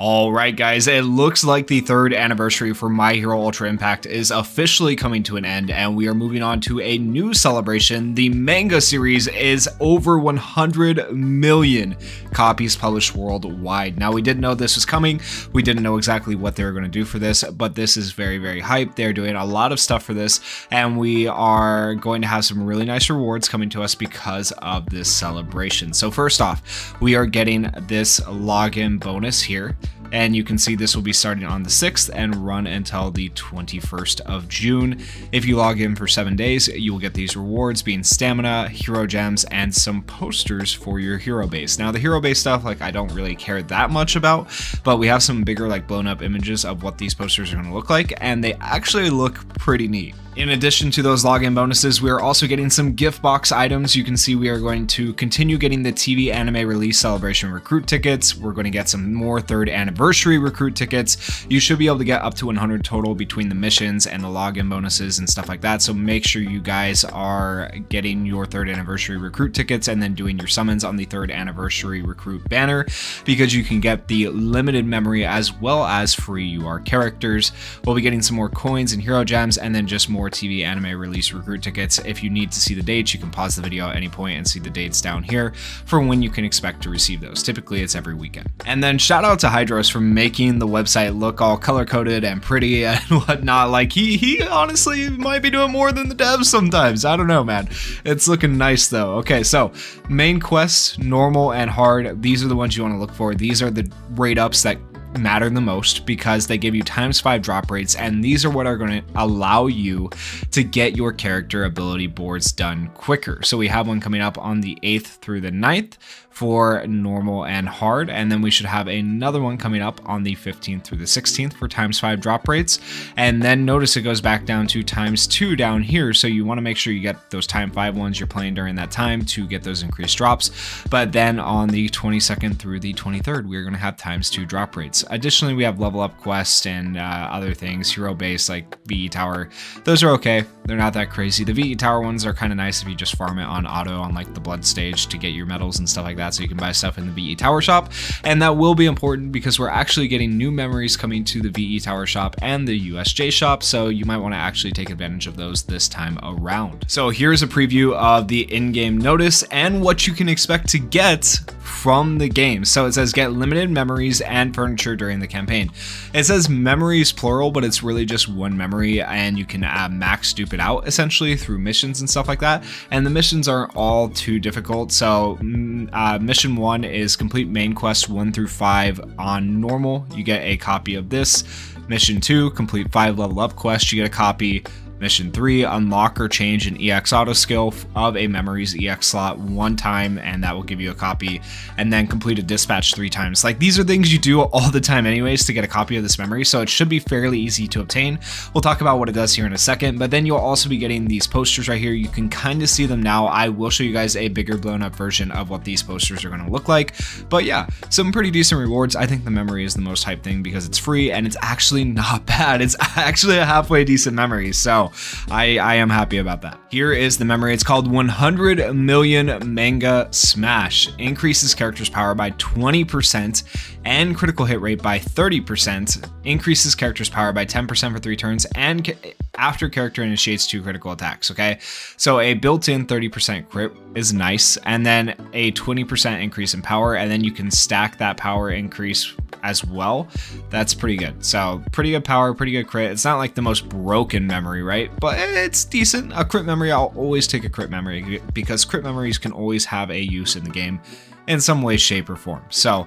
Alright guys, it looks like the third anniversary for My Hero Ultra Impact is officially coming to an end, and we are moving on to a new celebration. The manga series is over 100 million copies published worldwide. Now, we didn't know this was coming, we didn't know exactly what they were going to do for this, but this is very, very hype. They're doing a lot of stuff for this, and we are going to have some really nice rewards coming to us because of this celebration. So first off, we are getting this login bonus here. And you can see this will be starting on the 6th and run until the 21st of June. If you log in for 7 days, you will get these rewards being stamina, hero gems, and some posters for your hero base. Now, the hero base stuff, like, I don't really care that much about, but we have some bigger, like, blown up images of what these posters are going to look like, and they actually look pretty neat. In addition to those login bonuses, we are also getting some gift box items. You can see we are going to continue getting the TV anime release celebration recruit tickets. We're going to get some more third anniversary recruit tickets. You should be able to get up to 100 total between the missions and the login bonuses and stuff like that. So make sure you guys are getting your third anniversary recruit tickets and then doing your summons on the third anniversary recruit banner, because you can get the limited memory as well as free UR characters. We'll be getting some more coins and hero gems, and then just more TV anime release recruit tickets. If you need to see the dates, you can pause the video at any point and see the dates down here for when you can expect to receive those. Typically it's every weekend. And then shout out to Hydros for making the website look all color coded and pretty and whatnot. Like he honestly might be doing more than the devs sometimes. I don't know, man. It's looking nice though. Okay, so main quests, normal and hard, these are the ones you want to look for. These are the rate ups that matter the most because they give you ×5 drop rates, and these are what are going to allow you to get your character ability boards done quicker. So we have one coming up on the 8th through the 9th for normal and hard, and then we should have another one coming up on the 15th through the 16th for ×5 drop rates. And then notice it goes back down to ×2 down here, so you want to make sure you get those ×5 ones you're playing during that time to get those increased drops. But then on the 22nd through the 23rd, we're going to have ×2 drop rates. Additionally, we have level up quests and other things, hero base like VE Tower. Those are okay, they're not that crazy. The VE Tower ones are kind of nice if you just farm it on auto on like the blood stage to get your medals and stuff like that, so you can buy stuff in the VE Tower shop. And that will be important because we're actually getting new memories coming to the VE Tower shop and the USJ shop, so you might want to actually take advantage of those this time around. So here's a preview of the in-game notice and what you can expect to get from the game. So it says get limited memories and furniture during the campaign. It says memories plural, but it's really just one memory, and you can max dupe it out essentially through missions and stuff like that. And the missions aren't all too difficult. So mission 1 is complete main quest 1 through 5 on normal. You get a copy of this. Mission 2, complete 5 level up quests. You get a copy. Mission 3, unlock or change an EX auto skill of a memories EX slot 1 time, and that will give you a copy. And then complete a dispatch 3 times. Like, these are things you do all the time anyways to get a copy of this memory, so it should be fairly easy to obtain. We'll talk about what it does here in a second, but then you'll also be getting these posters right here. You can kind of see them now. I will show you guys a bigger blown up version of what these posters are going to look like. But yeah, some pretty decent rewards. I think the memory is the most hype thing because it's free and it's actually not bad. It's actually a halfway decent memory, so I am happy about that. Here is the memory. It's called 100 million manga smash. Increases character's power by 20% and critical hit rate by 30%. Increases character's power by 10% for 3 turns, and after character initiates 2 critical attacks. Okay, so a built-in 30% crit is nice, and then a 20% increase in power, and then you can stack that power increase as well. That's pretty good. So pretty good power, pretty good crit. It's not like the most broken memory, right? But it's decent. A crit memory, I'll always take a crit memory because crit memories can always have a use in the game in some way, shape, or form. So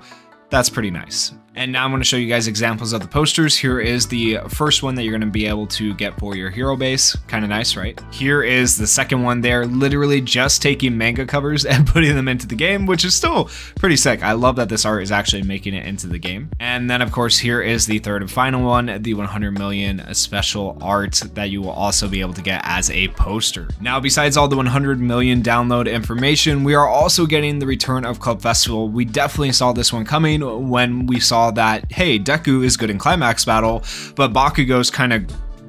that's pretty nice. And now I'm going to show you guys examples of the posters. Here is the first one that you're going to be able to get for your hero base. Kind of nice, right? Here is the second one. They're literally just taking manga covers and putting them into the game, which is still pretty sick. I love that this art is actually making it into the game. And then of course, here is the third and final one, the 100 million special art that you will also be able to get as a poster. Now, besides all the 100 million download information, we are also getting the return of Club Festival. We definitely saw this one coming when we saw that, hey, Deku is good in Climax Battle, but Bakugo's kind of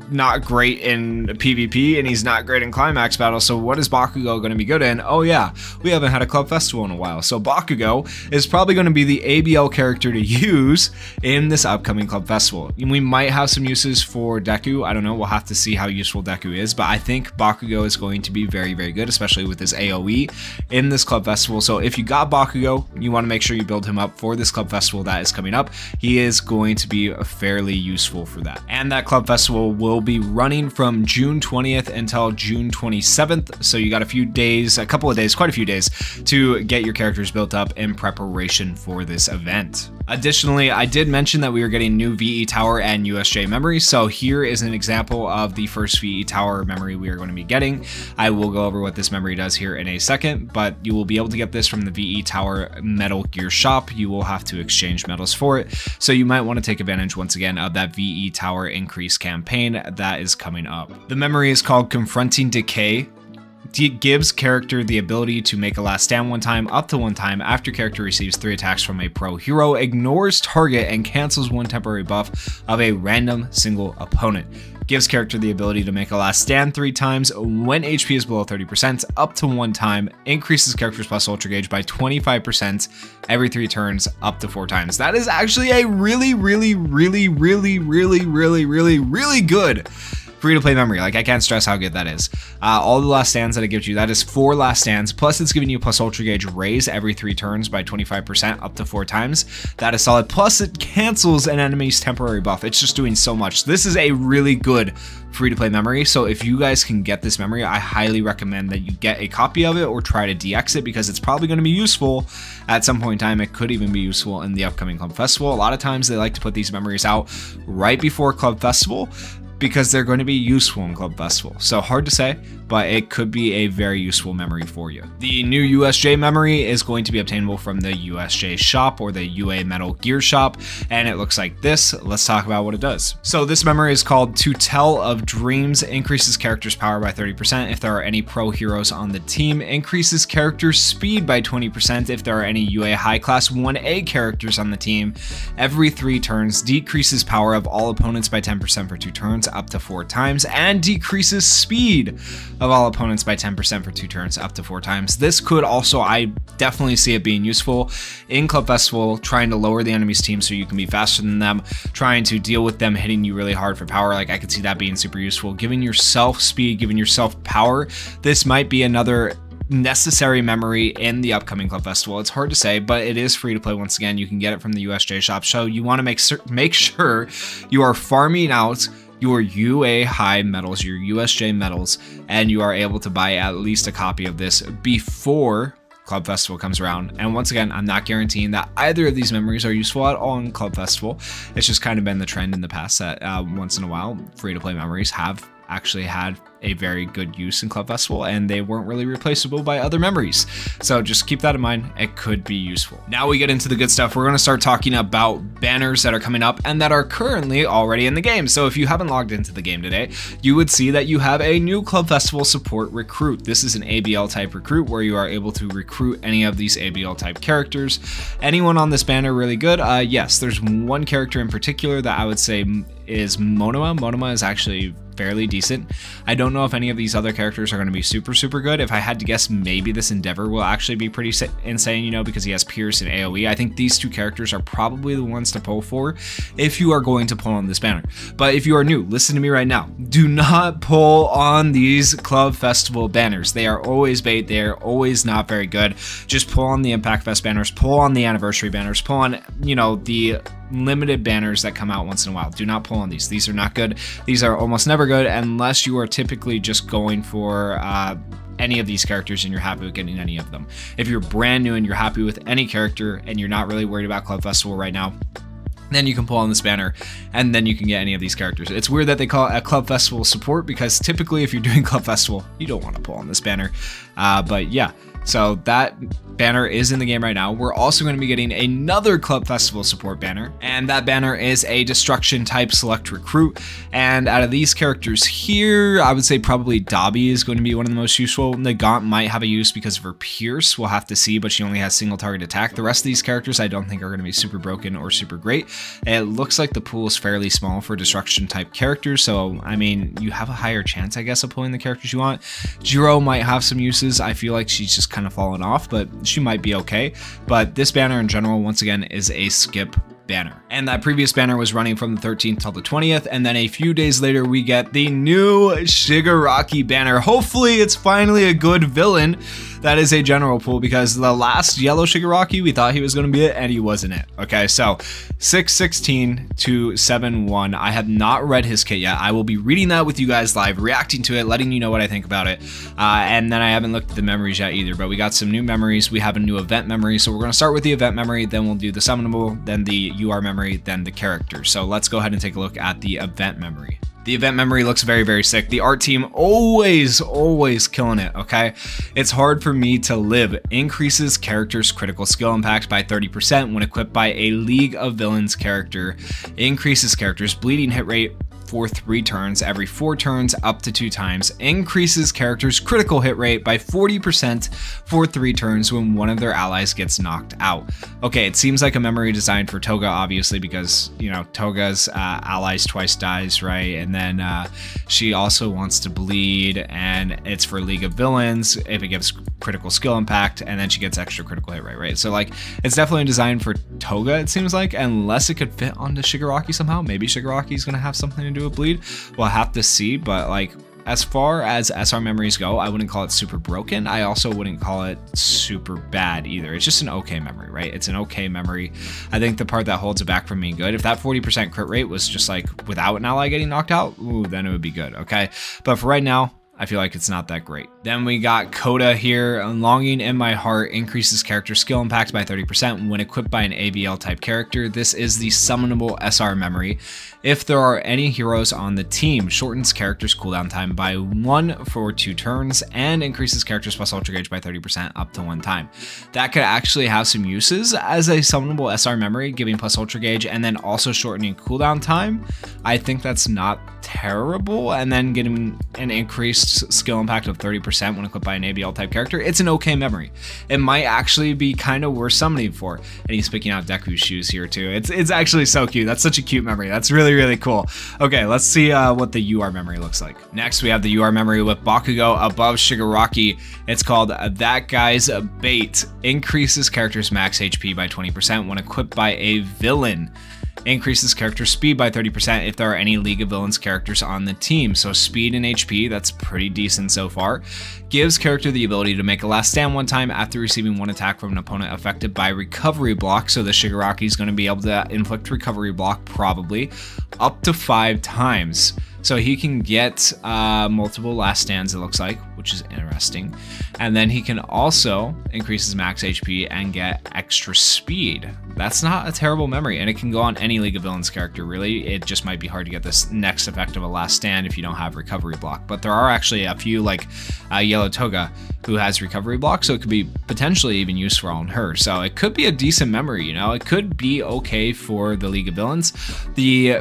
not great in PvP and he's not great in climax battle. So what is Bakugo going to be good in? Oh yeah, we haven't had a club festival in a while. So Bakugo is probably going to be the ABL character to use in this upcoming club festival. We might have some uses for Deku. I don't know. We'll have to see how useful Deku is, but I think Bakugo is going to be very, very good, especially with his AoE in this club festival. So if you got Bakugo, you want to make sure you build him up for this club festival that is coming up. He is going to be fairly useful for that. And that club festival will be running from June 20th until June 27th. So you got a few days, a couple of days, quite a few days to get your characters built up in preparation for this event. Additionally, I did mention that we were getting new VE Tower and USJ memory. So here is an example of the first VE Tower memory we are going to be getting. I will go over what this memory does here in a second, but you will be able to get this from the VE Tower Metal Gear shop. You will have to exchange medals for it. So you might want to take advantage once again of that VE Tower increase campaign that is coming up. The memory is called Confronting Decay. It gives character the ability to make a last stand one time, up to one time, after character receives 3 attacks from a pro hero, ignores target, and cancels one temporary buff of a random single opponent. Gives character the ability to make a last stand 3 times when HP is below 30%, up to 1 time, increases character's plus ultra gauge by 25% every 3 turns, up to 4 times. That is actually a really good free-to-play memory. Like, I can't stress how good that is. All the last stands that it gives you, that is 4 last stands, plus it's giving you plus ultra gauge raise every 3 turns by 25% up to 4 times. That is solid. Plus it cancels an enemy's temporary buff. It's just doing so much. This is a really good free-to-play memory. So if you guys can get this memory, I highly recommend that you get a copy of it or try to DX it, because it's probably going to be useful at some point in time. It could even be useful in the upcoming club festival. A lot of times they like to put these memories out right before club festival, because they're going to be useful in club festival. So hard to say, but it could be a very useful memory for you. The new USJ memory is going to be obtainable from the USJ shop or the UA Metal Gear shop, and it looks like this. Let's talk about what it does. So this memory is called To Tell of Dreams, increases character's power by 30% if there are any pro heroes on the team, increases character's speed by 20% if there are any UA high class 1A characters on the team every 3 turns, decreases power of all opponents by 10% for 2 turns up to 4 times, and decreases speed of all opponents by 10% for 2 turns up to 4 times. This could also, I definitely see it being useful in club festival, trying to lower the enemy's team so you can be faster than them, trying to deal with them hitting you really hard for power. Like, I could see that being super useful. Giving yourself speed, giving yourself power. This might be another necessary memory in the upcoming club festival. It's hard to say, but it is free to play. Once again, you can get it from the USJ shop. So you want to make sure you are farming out your UA high medals, your USJ medals, and you are able to buy at least a copy of this before club festival comes around. And once again, I'm not guaranteeing that either of these memories are useful at all in club festival. It's just kind of been the trend in the past that once in a while free to play memories have actually had a very good use in club festival, and they weren't really replaceable by other memories. So just keep that in mind. It could be useful. Now we get into the good stuff. We're going to start talking about banners that are coming up and that are currently already in the game. So if you haven't logged into the game today, you would see that you have a new club festival support recruit. This is an ABL type recruit where you are able to recruit any of these ABL type characters. Anyone on this banner really good? Yes, there's one character in particular that I would say is Monoma. Monoma is actually fairly decent. I don't know if any of these other characters are going to be super good. If I had to guess, maybe this Endeavor will actually be pretty insane, you know, because he has Pierce and AoE. I think these 2 characters are probably the ones to pull for if you are going to pull on this banner. But if you are new, listen to me right now. Do not pull on these club festival banners. They are always bait. They are always not very good. Just pull on the Impact Fest banners, pull on the anniversary banners, pull on, you know, the limited banners that come out once in a while. Do not pull on these. These are not good. These are almost never good unless you are typically just going for any of these characters and you're happy with getting any of them. If you're brand new and you're happy with any character and you're not really worried about club festival right now, then you can pull on this banner and then you can get any of these characters. It's weird that they call it a club festival support, because typically if you're doing club festival, you don't want to pull on this banner. But yeah, so that banner is in the game right now. We're also going to be getting another Club Festival support banner, and that banner is a destruction type select recruit. And out of these characters here, I would say probably Dabi is going to be one of the most useful. Nagant might have a use because of her Pierce, we'll have to see, but she only has single target attack. The rest of these characters I don't think are going to be super broken or super great. It looks like the pool is fairly small for destruction type characters, so I mean, you have a higher chance, I guess, of pulling the characters you want. Jiro might have some uses. I feel like she's just kind of fallen off, but she might be okay. But this banner in general, once again, is a skip banner. And that previous banner was running from the 13th till the 20th, and then a few days later we get the new Shigaraki banner. Hopefully it's finally a good villain that is a general pool, because the last yellow Shigaraki, we thought he was going to be it, and he wasn't it. Okay, so 616 to 71. I have not read his kit yet. I will be reading that with you guys live, reacting to it, letting you know what I think about it. And then I haven't looked at the memories yet either, but we got some new memories. We have a new event memory, so we're going to start with the event memory, then we'll do the summonable, then the UR memory, then the character. So let's go ahead and take a look at the event memory. The event memory looks very, very sick. The art team always killing it, okay? It's hard for me to live. Increases character's critical skill impact by 30% when equipped by a League of Villains character. Increases character's bleeding hit rate for 3 turns every 4 turns up to 2 times. Increases character's critical hit rate by 40% for 3 turns when one of their allies gets knocked out. Okay, it seems like a memory designed for Toga, obviously, because, you know, Toga's allies twice dies, right? And then she also wants to bleed, and it's for League of Villains if it gives critical skill impact, and then she gets extra critical hit rate, right? So like, it's definitely designed for Toga, it seems like, unless it could fit onto Shigaraki somehow. Maybe Shigaraki's gonna have something to do with bleed. We'll have to see, but like, as far as SR memories go, I wouldn't call it super broken. I also wouldn't call it super bad either. It's just an okay memory, right? It's an okay memory. I think the part that holds it back from being good, if that 40% crit rate was just like without an ally getting knocked out, ooh, then it would be good, okay? But for right now, I feel like it's not that great. Then we got Coda here. Longing in My Heart increases character skill impact by 30% when equipped by an ABL type character. This is the summonable SR memory. If there are any heroes on the team, shortens character's cooldown time by 1 for 2 turns and increases character's plus ultra gauge by 30% up to 1 time. That could actually have some uses as a summonable SR memory, giving plus ultra gauge and then also shortening cooldown time. I think that's not terrible, and then getting an increased skill impact of 30% when equipped by an ABL type character. It's an okay memory. It might actually be kind of worth summoning for. And he's picking out Deku's shoes here too. It's actually so cute. That's such a cute memory. That's really cool. Okay, let's see what the UR memory looks like. Next, we have the UR memory with Bakugo above Shigaraki. It's called That Guy's Bait. Increases character's max HP by 20% when equipped by a villain. Increases character speed by 30% if there are any League of Villains characters on the team. So speed and HP, that's pretty decent so far. Gives character the ability to make a last stand 1 time after receiving 1 attack from an opponent affected by recovery block. So the Shigaraki is going to be able to inflict recovery block probably up to 5 times. So he can get multiple last stands, it looks like, which is interesting. And then he can also increase his max HP and get extra speed. That's not a terrible memory, and it can go on any League of Villains character, really. It just might be hard to get this next effect of a last stand if you don't have recovery block. But there are actually a few, like Yellow Toga, who has recovery block, so it could be potentially even useful on her. So it could be a decent memory, you know? It could be okay for the League of Villains. The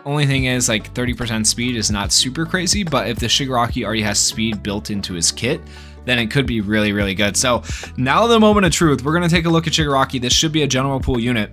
only thing is, like, 30% speed is not super crazy, but if the Shigaraki already has speed built into his kit, then it could be really good. So now the moment of truth, we're going to take a look at Shigaraki. This should be a general pool unit,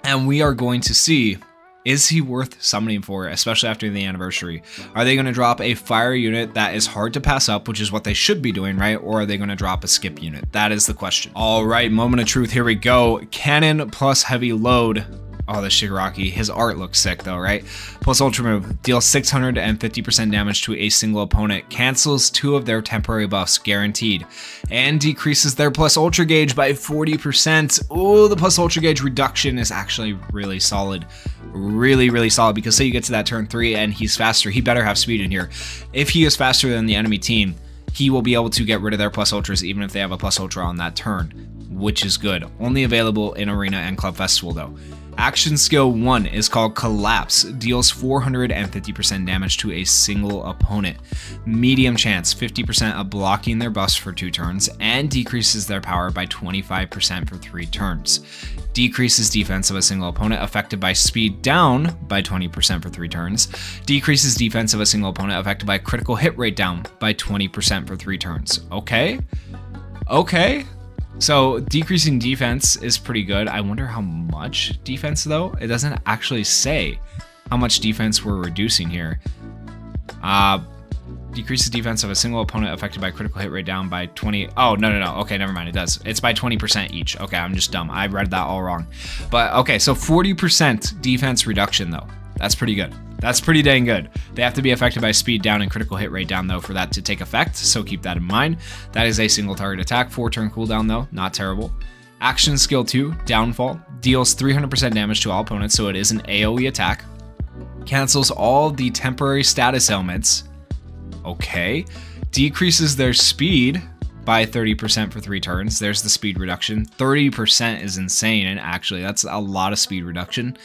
and we are going to see, is he worth summoning for, especially after the anniversary? Are they going to drop a fire unit that is hard to pass up, which is what they should be doing, right? Or are they going to drop a skip unit? That is the question. All right, moment of truth, here we go. Cannon plus heavy load. Oh, the Shigaraki. His art looks sick though, right? Plus Ultra Move. Deals 650% damage to a single opponent. Cancels 2 of their temporary buffs, guaranteed. And decreases their plus Ultra Gauge by 40%. Oh, the plus Ultra Gauge reduction is actually really solid. Really solid, because say you get to that turn 3 and he's faster, he better have speed in here. If he is faster than the enemy team, he will be able to get rid of their plus ultras even if they have a plus ultra on that turn, which is good. Only available in Arena and Club Festival though. Action skill 1 is called Collapse, deals 450% damage to a single opponent. Medium chance, 50% of blocking their buffs for 2 turns, and decreases their power by 25% for 3 turns. Decreases defense of a single opponent affected by speed down by 20% for 3 turns. Decreases defense of a single opponent affected by critical hit rate down by 20% for 3 turns. Okay. So decreasing defense is pretty good. I wonder how much defense though. It doesn't actually say how much defense we're reducing here. Decreases defense of a single opponent affected by critical hit rate down by 20. Oh, no. Okay, never mind. It does. It's by 20% each. Okay, I'm just dumb. I read that all wrong. But okay, so 40% defense reduction though. That's pretty good. That's pretty dang good. They have to be affected by speed down and critical hit rate down though for that to take effect, so keep that in mind. That is a single target attack, 4-turn cooldown though, not terrible. Action skill 2, Downfall, deals 300% damage to all opponents, so it is an AoE attack. Cancels all the temporary status ailments. Okay. Decreases their speed by 30% for 3 turns. There's the speed reduction. 30% is insane, and actually that's a lot of speed reduction.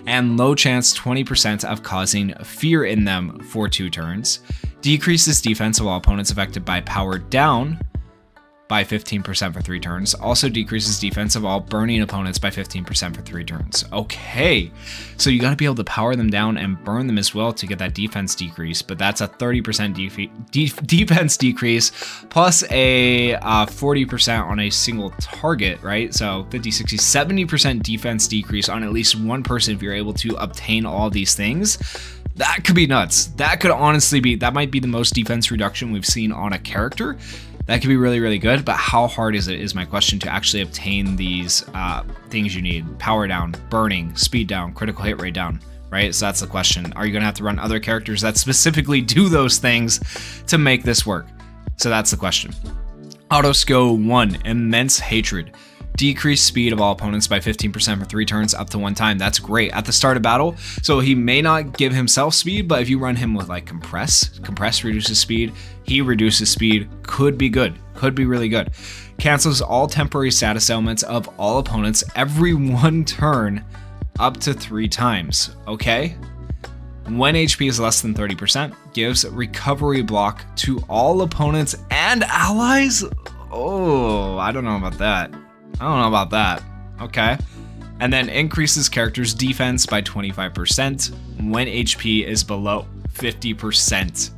And low chance, 20% of causing fear in them for 2 turns. Decreases defense of all opponents affected by power down by 15% for 3 turns. Also decreases defense of all burning opponents by 15% for 3 turns. Okay, so you got to be able to power them down and burn them as well to get that defense decrease, but that's a 30% defense decrease plus a 40% on a single target, right? So 50, 60, 70% defense decrease on at least one person if you're able to obtain all these things. That could be nuts. That could honestly be, that might be the most defense reduction we've seen on a character. That could be really, really good, but how hard is it is my question to actually obtain these things you need. Power down, burning, speed down, critical hit rate down, right? So that's the question. Are you gonna have to run other characters that specifically do those things to make this work? So that's the question. Auto skill 1, Immense Hatred. Decrease speed of all opponents by 15% for 3 turns up to 1 time. That's great at the start of battle. So he may not give himself speed, but if you run him with like compress reduces speed, he reduces speed, could be good, could be really good. Cancels all temporary status ailments of all opponents every 1 turn up to 3 times, okay? When HP is less than 30%, gives recovery block to all opponents and allies? Oh, I don't know about that. Okay. And then increases character's defense by 25% when HP is below 50%.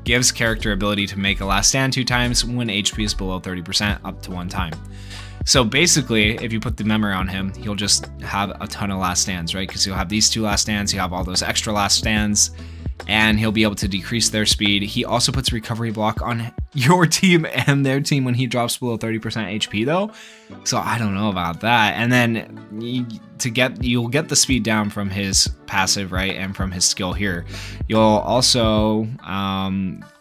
Gives character ability to make a last stand 2 times when HP is below 30% up to 1 time. So basically, if you put the memory on him, he'll just have a ton of last stands, right? Because he'll have these 2 last stands, he'll have all those extra last stands, and he'll be able to decrease their speed. He also puts recovery block on your team and their team when he drops below 30% HP though. So I don't know about that. And then you'll get the speed down from his passive, right? And from his skill here. You'll also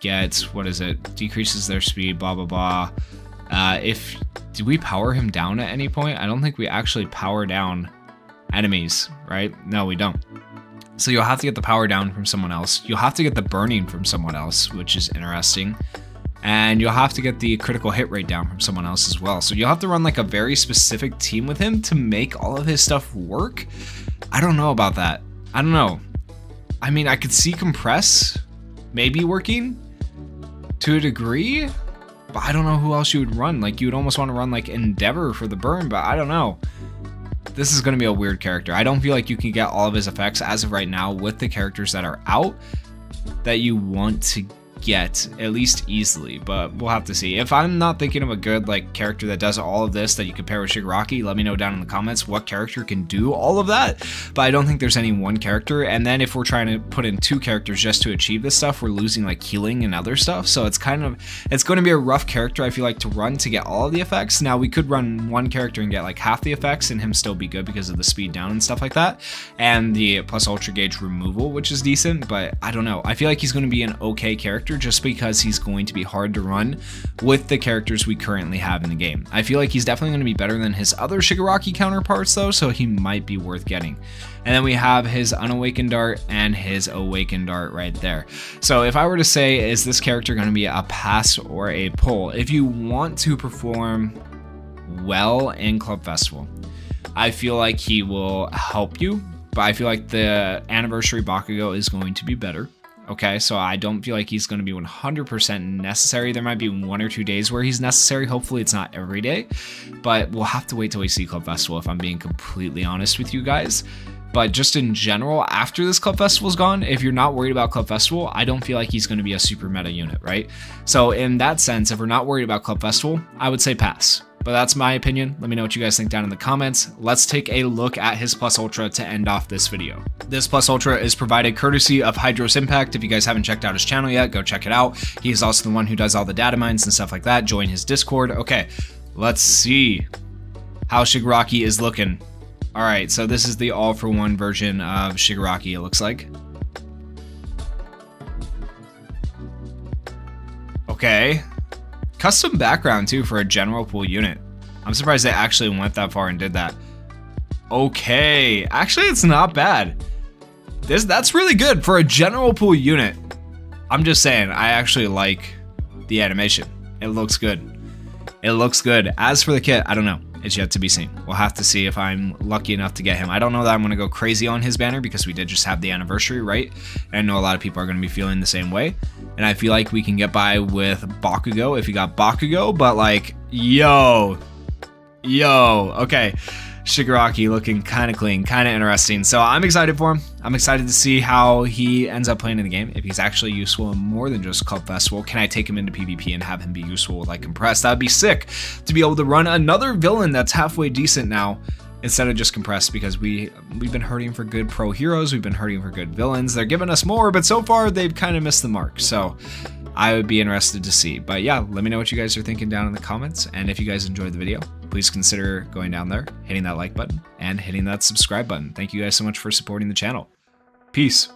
get, what is it? Decreases their speed, blah, blah, blah. Did we power him down at any point? I don't think we actually power down enemies, right? No, we don't. So you'll have to get the power down from someone else. You'll have to get the burning from someone else, which is interesting. And you'll have to get the critical hit rate down from someone else as well. So you'll have to run like a very specific team with him to make all of his stuff work. I don't know about that. I don't know. I mean, I could see compress maybe working to a degree, but I don't know who else you would run. Like you would almost want to run like Endeavor for the burn, but I don't know. This is going to be a weird character. I don't feel like you can get all of his effects as of right now with the characters that are out that you want to get, at least easily, but we'll have to see. If I'm not thinking of a good like character that does all of this that you can pair with Shigaraki, let me know down in the comments what character can do all of that. But I don't think there's any one character, and then if we're trying to put in 2 characters just to achieve this stuff, we're losing like healing and other stuff. So it's going to be a rough character, I feel like, to run to get all of the effects. Now we could run one character and get like half the effects and him still be good because of the speed down and stuff like that, and the plus ultra gauge removal, which is decent, but I don't know. I feel like he's going to be an okay character just because he's going to be hard to run with the characters we currently have in the game. I feel like he's definitely going to be better than his other Shigaraki counterparts though, so he might be worth getting. And then we have his Unawakened Dart and his Awakened Dart right there. So if I were to say, is this character going to be a pass or a pull? If you want to perform well in Club Festival, I feel like he will help you, but I feel like the Anniversary Bakugo is going to be better. Okay, so I don't feel like he's going to be 100% necessary. There might be 1 or 2 days where he's necessary. Hopefully it's not every day, but we'll have to wait till we see Club Festival if I'm being completely honest with you guys. But just in general, after this Club Festival is gone, if you're not worried about Club Festival, I don't feel like he's going to be a super meta unit, right? So in that sense, if we're not worried about Club Festival, I would say pass. But that's my opinion. Let me know what you guys think down in the comments. Let's take a look at his Plus Ultra to end off this video. This Plus Ultra is provided courtesy of Hydros Impact. If you guys haven't checked out his channel yet, go check it out. He is also the one who does all the data mines and stuff like that. Join his Discord. Okay, let's see how Shigaraki is looking. All right, so this is the all-for-one version of Shigaraki, it looks like. Okay. Custom background too for a general pool unit. I'm surprised they actually went that far and did that. Okay, actually it's not bad. That's really good for a general pool unit. I'm just saying, I actually like the animation. It looks good. It looks good. As for the kit, I don't know. It's yet to be seen. We'll have to see if I'm lucky enough to get him. I don't know that I'm going to go crazy on his banner because we did just have the anniversary, right? And I know a lot of people are going to be feeling the same way. And I feel like we can get by with Bakugo if you got Bakugo, but like, yo, okay. Shigaraki looking kind of clean, kind of interesting. So I'm excited for him. I'm excited to see how he ends up playing in the game. If he's actually useful in more than just Club Festival, can I take him into PvP and have him be useful with like Compressed? That'd be sick to be able to run another villain that's halfway decent now instead of just Compressed, because we've been hurting for good pro heroes. We've been hurting for good villains. They're giving us more, but so far they've kind of missed the mark. So I would be interested to see. But yeah, let me know what you guys are thinking down in the comments. And if you guys enjoyed the video, please consider going down there, hitting that like button, and hitting that subscribe button. Thank you guys so much for supporting the channel. Peace.